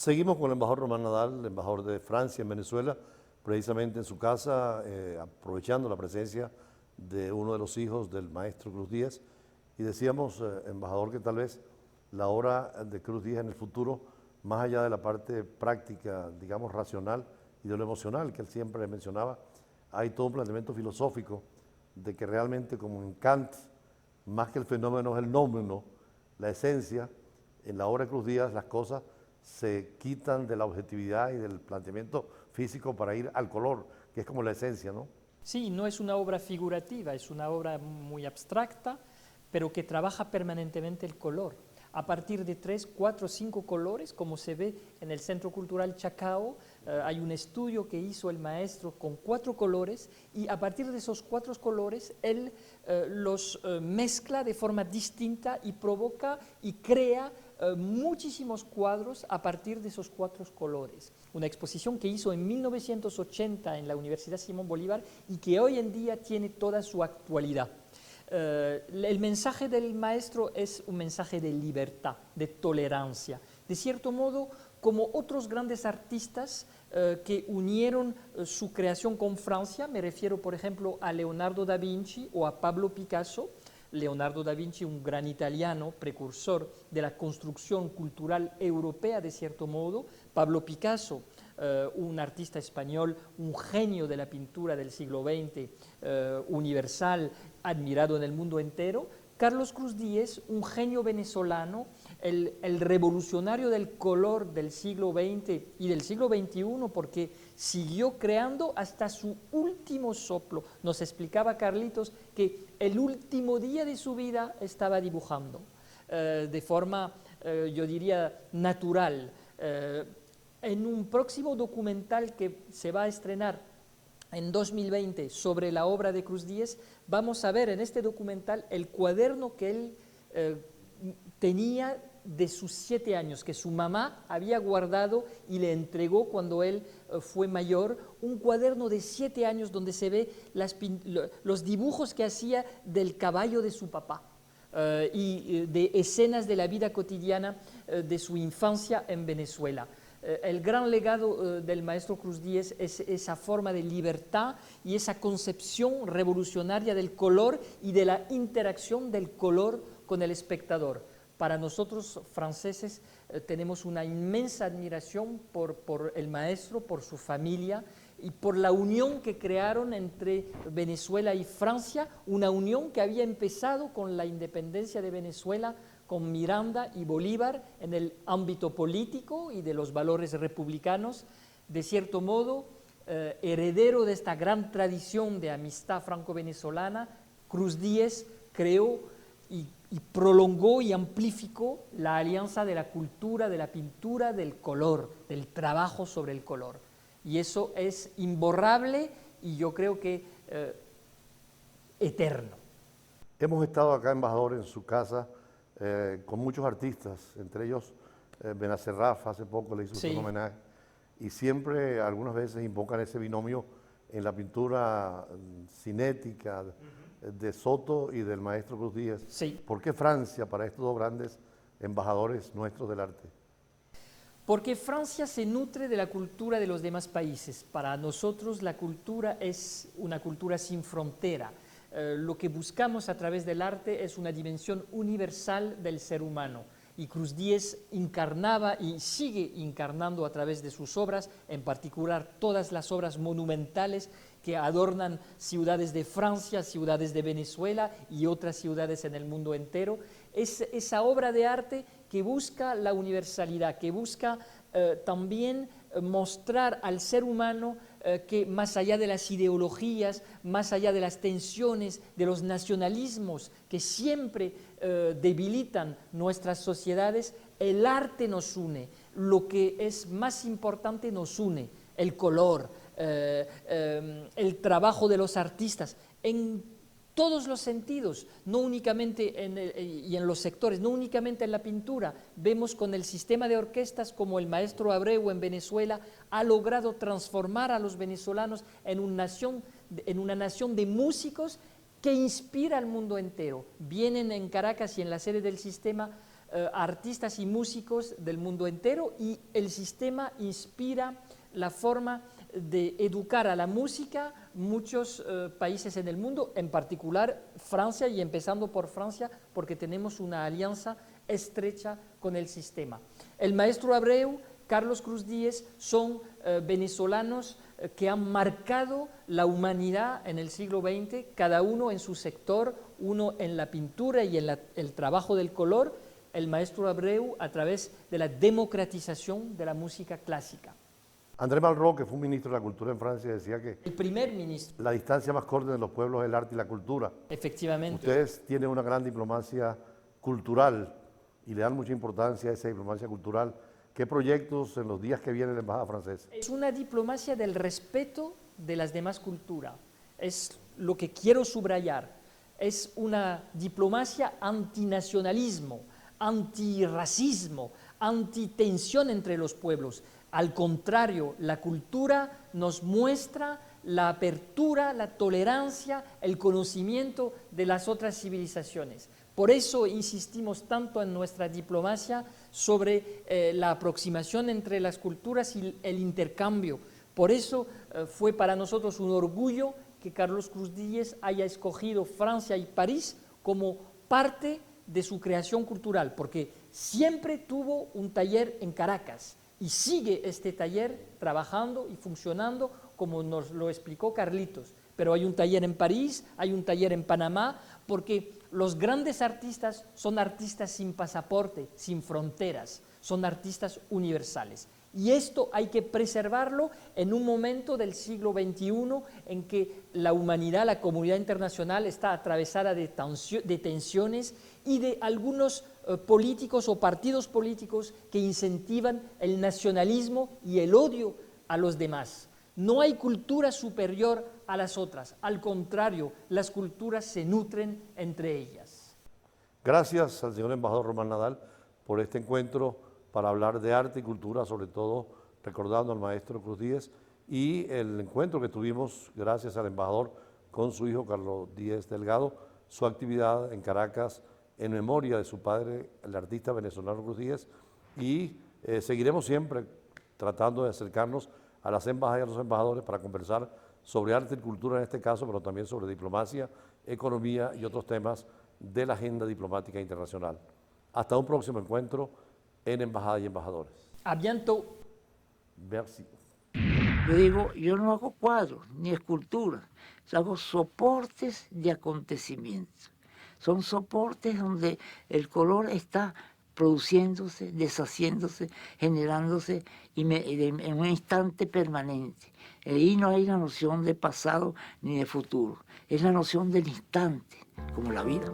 Seguimos con el embajador Román Nadal, el embajador de Francia en Venezuela, precisamente en su casa, aprovechando la presencia de uno de los hijos del maestro Cruz Díaz. Y decíamos, embajador, que tal vez la obra de Cruz Díaz en el futuro, más allá de la parte práctica, digamos, racional y de lo emocional que él siempre mencionaba, hay todo un planteamiento filosófico de que realmente, como en Kant, más que el fenómeno es el nómeno, la esencia. En la obra de Cruz Díaz las cosas se quitan de la objetividad y del planteamiento físico para ir al color, que es como la esencia, ¿no? Sí, no es una obra figurativa, es una obra muy abstracta, pero que trabaja permanentemente el color. A partir de 3, 4, 5 colores, como se ve en el Centro Cultural Chacao, hay un estudio que hizo el maestro con 4 colores y a partir de esos 4 colores él los mezcla de forma distinta y provoca y crea muchísimos cuadros a partir de esos 4 colores. Una exposición que hizo en 1980 en la Universidad Simón Bolívar y que hoy en día tiene toda su actualidad. El mensaje del maestro es un mensaje de libertad, de tolerancia. De cierto modo, como otros grandes artistas que unieron su creación con Francia, me refiero por ejemplo a Leonardo da Vinci o a Pablo Picasso. Leonardo da Vinci, un gran italiano, precursor de la construcción cultural europea de cierto modo. Pablo Picasso, un artista español, un genio de la pintura del siglo XX, universal, admirado en el mundo entero. Carlos Cruz Díez, un genio venezolano, el revolucionario del color del siglo XX y del siglo XXI, porque siguió creando hasta su último soplo. Nos explicaba Carlitos que el último día de su vida estaba dibujando de forma, yo diría, natural. En un próximo documental que se va a estrenar en 2020 sobre la obra de Cruz Díez, vamos a ver en este documental el cuaderno que él tenía de sus 7 años, que su mamá había guardado y le entregó cuando él fue mayor, un cuaderno de 7 años donde se ve los dibujos que hacía del caballo de su papá y de escenas de la vida cotidiana de su infancia en Venezuela. El gran legado del maestro Cruz Díez es esa forma de libertad y esa concepción revolucionaria del color y de la interacción del color con el espectador. Para nosotros franceses tenemos una inmensa admiración por el maestro, por su familia y por la unión que crearon entre Venezuela y Francia, una unión que había empezado con la independencia de Venezuela, con Miranda y Bolívar en el ámbito político y de los valores republicanos. De cierto modo, heredero de esta gran tradición de amistad franco-venezolana, Cruz Díez creó y prolongó y amplificó la alianza de la cultura, de la pintura, del color, del trabajo sobre el color. Y eso es imborrable y yo creo que eterno. Hemos estado acá, embajador, en su casa con muchos artistas, entre ellos Benacerraf, hace poco le hizo Sí. un homenaje, y siempre, algunas veces, invocan ese binomio en la pintura cinética de Soto y del maestro Cruz Díaz. Sí. ¿Por qué Francia para estos dos grandes embajadores nuestros del arte? Porque Francia se nutre de la cultura de los demás países. Para nosotros la cultura es una cultura sin frontera. Lo que buscamos a través del arte es una dimensión universal del ser humano. Y Cruz Díez encarnaba y sigue encarnando a través de sus obras, en particular todas las obras monumentales que adornan ciudades de Francia, ciudades de Venezuela y otras ciudades en el mundo entero. Es esa obra de arte que busca la universalidad, que busca también mostrar al ser humano que más allá de las ideologías, más allá de las tensiones, de los nacionalismos que siempre debilitan nuestras sociedades, el arte nos une. Lo que es más importante nos une, el color, el trabajo de los artistas, en todos los sentidos, no únicamente y en los sectores, no únicamente en la pintura. Vemos con el sistema de orquestas como el maestro Abreu en Venezuela ha logrado transformar a los venezolanos en una nación de músicos que inspira al mundo entero. Vienen en Caracas y en la sede del sistema artistas y músicos del mundo entero, y el sistema inspira la forma de educar a la música muchos países en el mundo, en particular Francia, y empezando por Francia porque tenemos una alianza estrecha con el sistema. El maestro Abreu, Carlos Cruz Díez son venezolanos que han marcado la humanidad en el siglo XX, cada uno en su sector, uno en la pintura y en el trabajo del color, el maestro Abreu a través de la democratización de la música clásica. André Malraux, que fue un ministro de la Cultura en Francia, decía que El primer ministro, la distancia más corta de los pueblos es el arte y la cultura. efectivamente. Ustedes tienen una gran diplomacia cultural y le dan mucha importancia a esa diplomacia cultural. ¿Qué proyectos en los días que viene en la Embajada francesa? Es una diplomacia del respeto de las demás culturas. Es lo que quiero subrayar. Es una diplomacia antinacionalismo, antirracismo, antitensión entre los pueblos. Al contrario, la cultura nos muestra la apertura, la tolerancia, el conocimiento de las otras civilizaciones. Por eso insistimos tanto en nuestra diplomacia sobre la aproximación entre las culturas y el intercambio. Por eso fue para nosotros un orgullo que Carlos Cruz Díez haya escogido Francia y París como parte de su creación cultural, porque siempre tuvo un taller en Caracas y sigue este taller trabajando y funcionando como nos lo explicó Carlitos. Pero hay un taller en París, hay un taller en Panamá, porque los grandes artistas son artistas sin pasaporte, sin fronteras, son artistas universales. Y esto hay que preservarlo en un momento del siglo XXI en que la humanidad, la comunidad internacional está atravesada de tensiones y de algunos políticos o partidos políticos que incentivan el nacionalismo y el odio a los demás. No hay cultura superior a las otras, al contrario, las culturas se nutren entre ellas. Gracias al señor embajador Román Nadal por este encuentro para hablar de arte y cultura, sobre todo recordando al maestro Cruz Díez, y el encuentro que tuvimos gracias al embajador con su hijo Carlos Díez Delgado, su actividad en Caracas en memoria de su padre, el artista venezolano Cruz Díez, y seguiremos siempre tratando de acercarnos a las embajadas y a los embajadores para conversar sobre arte y cultura en este caso, pero también sobre diplomacia, economía y otros temas de la agenda diplomática internacional. Hasta un próximo encuentro en Embajada y Embajadores. A bientôt. Merci. Yo digo, yo no hago cuadros ni esculturas, yo hago soportes de acontecimientos. Son soportes donde el color está produciéndose, deshaciéndose, generándose en un instante permanente. Ahí no hay la noción de pasado ni de futuro, es la noción del instante, como la vida.